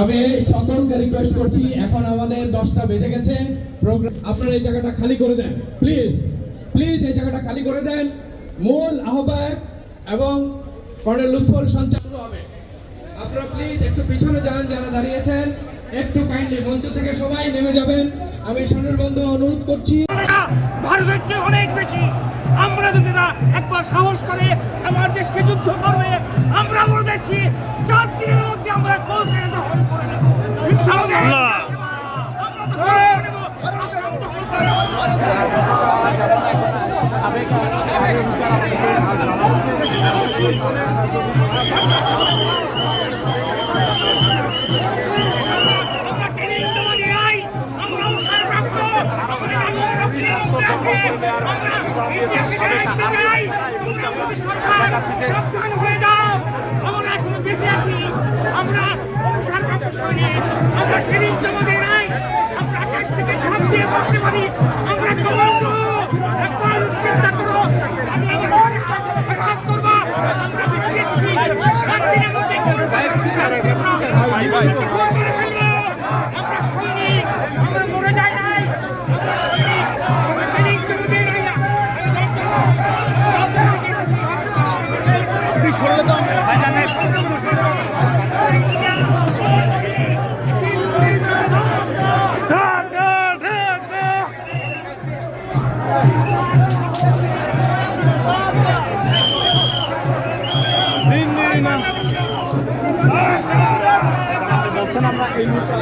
আমি সকলকে রিকোয়েস্ট করছি, এখন আমাদের 10টা বেজে গেছে, আপনারা এই জায়গাটা খালি করে দেন প্লিজ, প্লিজ এই জায়গাটা খালি করে দেন। মূল আহ্বায়ক এবং কর্নেল লুৎফুল সঞ্চালক শুরু হবে। আপনারা প্লিজ একটু পিছনে যান, যারা দাঁড়িয়েছেন একটু কাইন্ডলি মঞ্চ থেকে সবাই নেমে যাবেন। আমি সোনার বন্ধু অনুরোধ করছি, ভারতের চেয়ে অনেক বেশি আমরা যদি না একবার সাহস করে আমার দেশকে যুদ্ধ করবে, আমরা বলে দিচ্ছি 4 দিনের মধ্যে আমরা কলকাতা দখল করে নেব ইনশাআল্লাহ। আমরা ট্রেনিং জমা দিই নাই, আমরা আকাশ থেকে ঝাঁপ দিয়ে পড়তে পারি, আমরা কমান্ডো। একবার চিন্তা করো, আমরা করবো, আমরা দেখছি 7 দিনের মধ্যে আমরা সৈনিক, আমরা মরে যাই নাই, আমরা সৈনিক, আমরা ট্রেনিং জমা দিই নাই। বলছেন আমরা এই মুহূর্তে